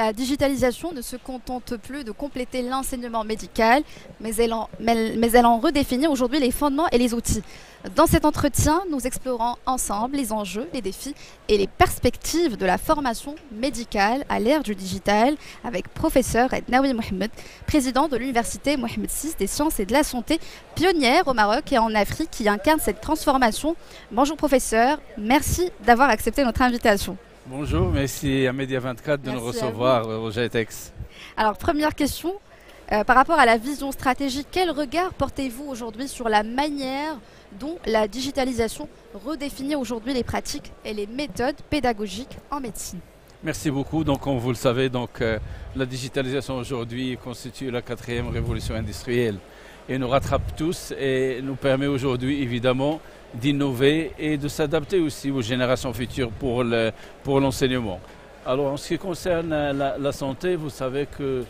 La digitalisation ne se contente plus de compléter l'enseignement médical, mais elle en redéfinit aujourd'hui les fondements et les outils. Dans cet entretien, nous explorons ensemble les enjeux, les défis et les perspectives de la formation médicale à l'ère du digital avec professeur Ednaoui Mohamed, président de l'université Mohamed VI des sciences et de la santé, pionnière au Maroc et en Afrique qui incarne cette transformation. Bonjour professeur, merci d'avoir accepté notre invitation. Bonjour, merci à Média 24 de nous recevoir au GTEx. Alors première question, par rapport à la vision stratégique, quel regard portez-vous aujourd'hui sur la manière dont la digitalisation redéfinit aujourd'hui les pratiques et les méthodes pédagogiques en médecine? Merci beaucoup. Donc, comme vous le savez, la digitalisation aujourd'hui constitue la 4e révolution industrielle et nous rattrape tous et nous permet aujourd'hui évidemment d'innover et de s'adapter aussi aux générations futures pour l'enseignement. Alors en ce qui concerne la santé, vous savez que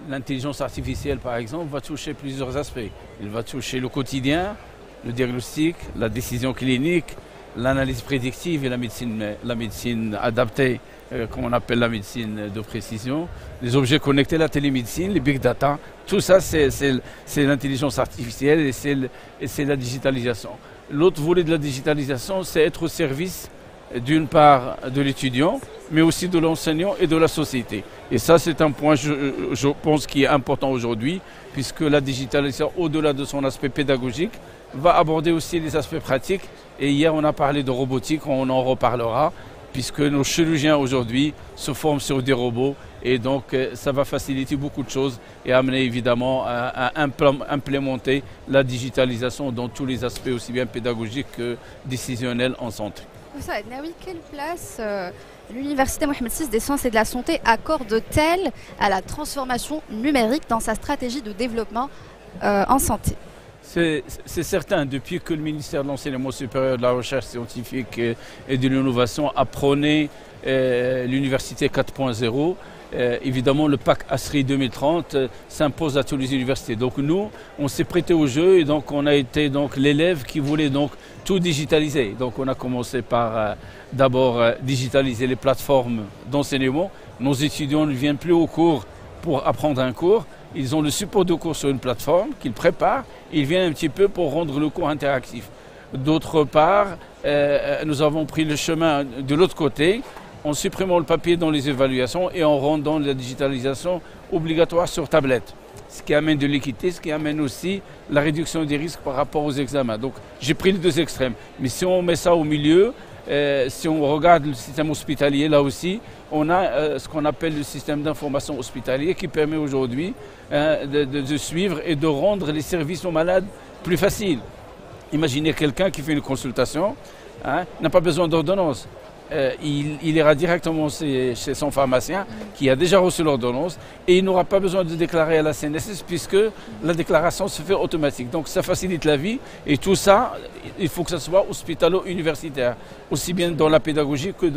l'intelligence artificielle par exemple va toucher plusieurs aspects. Il va toucher le quotidien, le diagnostic, la décision clinique, l'analyse prédictive et la médecine adaptée, comme on appelle la médecine de précision, les objets connectés, la télémédecine, les big data, tout ça c'est l'intelligence artificielle et c'est la digitalisation. L'autre volet de la digitalisation, c'est être au service d'une part de l'étudiant, mais aussi de l'enseignant et de la société. Et ça c'est un point, je pense, qui est important aujourd'hui, puisque la digitalisation, au-delà de son aspect pédagogique, va aborder aussi les aspects pratiques. Et hier on a parlé de robotique, on en reparlera, puisque nos chirurgiens aujourd'hui se forment sur des robots et donc ça va faciliter beaucoup de choses et amener évidemment à implémenter la digitalisation dans tous les aspects aussi bien pédagogiques que décisionnels en santé. Oui, quelle place l'université Mohamed VI des sciences et de la santé accorde-t-elle à la transformation numérique dans sa stratégie de développement en santé? C'est certain, depuis que le ministère de l'Enseignement supérieur, de la Recherche scientifique et de l'innovation a prôné l'université 4.0, évidemment le PAC ASRI 2030 s'impose à toutes les universités. Donc nous, on s'est prêté au jeu et donc on a été l'élève qui voulait donc tout digitaliser. Donc on a commencé par d'abord digitaliser les plateformes d'enseignement. Nos étudiants ne viennent plus au cours pour apprendre un cours. Ils ont le support de cours sur une plateforme qu'ils préparent. Ils viennent un petit peu pour rendre le cours interactif. D'autre part, nous avons pris le chemin de l'autre côté en supprimant le papier dans les évaluations et en rendant la digitalisation obligatoire sur tablette. Ce qui amène de l'équité, ce qui amène aussi la réduction des risques par rapport aux examens. Donc j'ai pris les deux extrêmes. Mais si on met ça au milieu, si on regarde le système hospitalier, là aussi, on a ce qu'on appelle le système d'information hospitalier qui permet aujourd'hui de suivre et de rendre les services aux malades plus faciles. Imaginez quelqu'un qui fait une consultation, n'a pas besoin d'ordonnance. Il ira directement chez son pharmacien qui a déjà reçu l'ordonnance et il n'aura pas besoin de déclarer à la CNSS puisque la déclaration se fait automatique. Donc ça facilite la vie et tout ça, il faut que ça soit hospitalo-universitaire, aussi bien dans la pédagogie que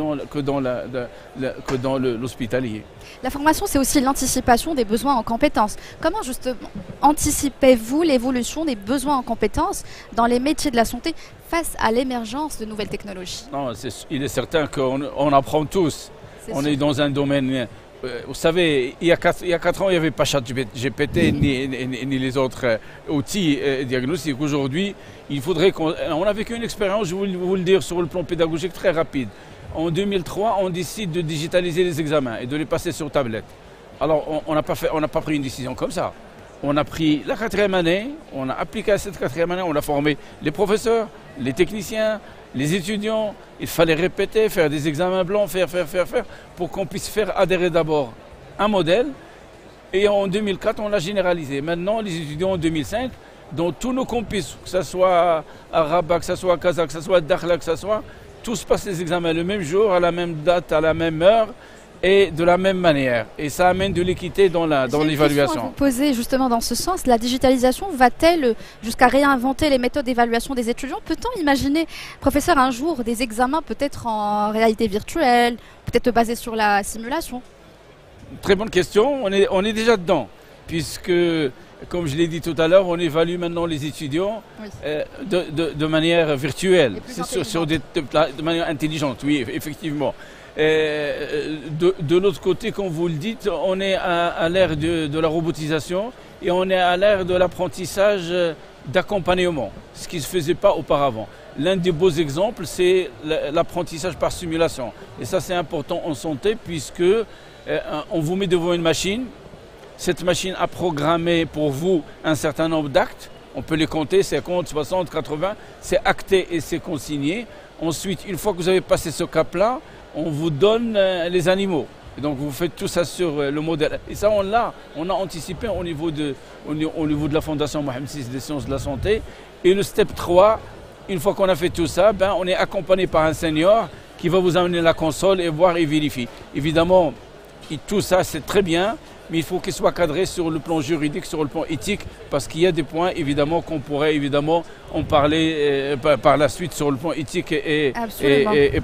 dans l'hospitalier. La formation, c'est aussi l'anticipation des besoins en compétences. Comment justement anticipez-vous l'évolution des besoins en compétences dans les métiers de la santé face à l'émergence de nouvelles technologies? Non, il est certain qu'on apprend tous. On est dans un domaine... vous savez, il y a 4 ans, il n'y avait pas ChatGPT ni les autres outils diagnostiques. Aujourd'hui, il faudrait on a vécu une expérience, je vais vous le dire, sur le plan pédagogique très rapide. En 2003, on décide de digitaliser les examens et de les passer sur tablette. Alors, on n'a pas pris une décision comme ça. On a pris la 4e année, on a appliqué à cette 4e année, on a formé les professeurs, les techniciens, les étudiants. Il fallait répéter, faire des examens blancs, faire, pour qu'on puisse faire adhérer d'abord un modèle. Et en 2004, on l'a généralisé. Maintenant, les étudiants en 2005, dans tous nos campus, que ce soit à Rabat, que ce soit à Casa, que ce soit à Dakhla, que ce soit, tous passent les examens le même jour, à la même date, à la même heure et de la même manière. Et ça amène de l'équité dans l'évaluation. Vous posez justement dans ce sens, la digitalisation va-t-elle jusqu'à réinventer les méthodes d'évaluation des étudiants? Peut-on imaginer, professeur, un jour des examens peut-être en réalité virtuelle, peut-être basés sur la simulation? Très bonne question, on est déjà dedans, puisque comme je l'ai dit tout à l'heure, on évalue maintenant les étudiants de manière virtuelle, de manière intelligente, oui, effectivement. De l'autre côté, comme vous le dites, on est à l'ère de la robotisation et on est à l'ère de l'apprentissage d'accompagnement, ce qui ne se faisait pas auparavant. L'un des beaux exemples, c'est l'apprentissage par simulation. Et ça, c'est important en santé puisque on vous met devant une machine. Cette machine a programmé pour vous un certain nombre d'actes. On peut les compter, 50, 60, 80. C'est acté et c'est consigné. Ensuite, une fois que vous avez passé ce cap-là, on vous donne les animaux. Et donc vous faites tout ça sur le modèle. Et ça, on a anticipé au niveau de la Fondation Mohamed VI des sciences de la santé. Et le step 3, une fois qu'on a fait tout ça, on est accompagné par un senior qui va vous amener la console et voir et vérifier. Évidemment, tout ça, c'est très bien, mais il faut qu'il soit cadré sur le plan juridique, sur le plan éthique, parce qu'il y a des points, évidemment, qu'on pourrait évidemment en parler par la suite sur le plan éthique et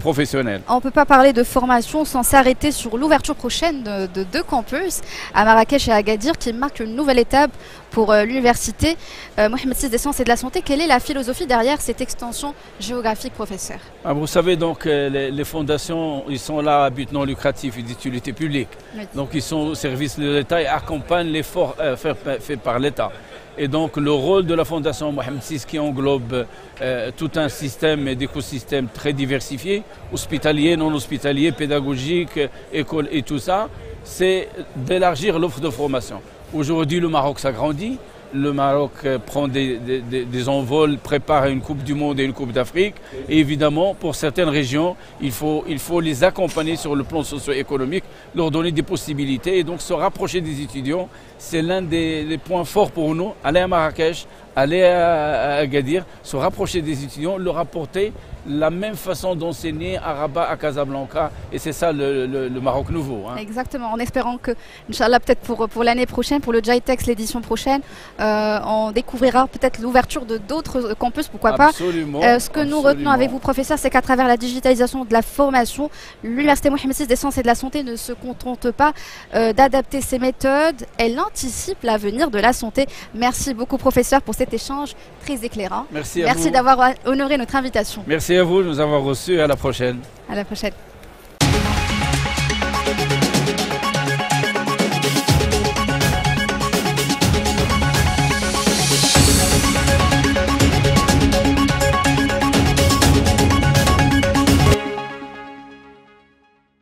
professionnel. On ne peut pas parler de formation sans s'arrêter sur l'ouverture prochaine de 2 campus à Marrakech et à Agadir qui marquent une nouvelle étape pour l'université Mohamed VI des sciences et de la santé. Quelle est la philosophie derrière cette extension géographique, professeur? Vous savez, donc, les fondations, ils sont là à but non lucratif et d'utilité publique. Oui. Donc, ils sont au service de l'État et accompagnent l'effort fait par l'État. Et donc, le rôle de la Fondation Mohamed VI qui englobe tout un système d'écosystème très diversifié, hospitalier, non hospitalier, pédagogique, école et tout ça, c'est d'élargir l'offre de formation. Aujourd'hui, le Maroc s'agrandit. Le Maroc prend des envols, prépare une Coupe du Monde et une Coupe d'Afrique. Et évidemment, pour certaines régions, il faut les accompagner sur le plan socio-économique, leur donner des possibilités. Et donc, se rapprocher des étudiants, c'est l'un des points forts pour nous. Aller à Marrakech, aller à Agadir, se rapprocher des étudiants, leur apporter la même façon d'enseigner à Rabat, à Casablanca, et c'est ça le Maroc nouveau. Hein. Exactement, en espérant que, Inch'Allah, peut-être pour l'année prochaine, pour le GITEX, l'édition prochaine, on découvrira peut-être l'ouverture de d'autres campus, pourquoi pas. Ce que nous retenons avec vous, professeur, c'est qu'à travers la digitalisation de la formation, l'Université Mohamed VI des sciences et de la santé ne se contente pas d'adapter ses méthodes, elle anticipe l'avenir de la santé. Merci beaucoup, professeur, pour cet échange très éclairant. Merci d'avoir honoré notre invitation. Merci à vous de nous avoir reçus. À la prochaine. À la prochaine.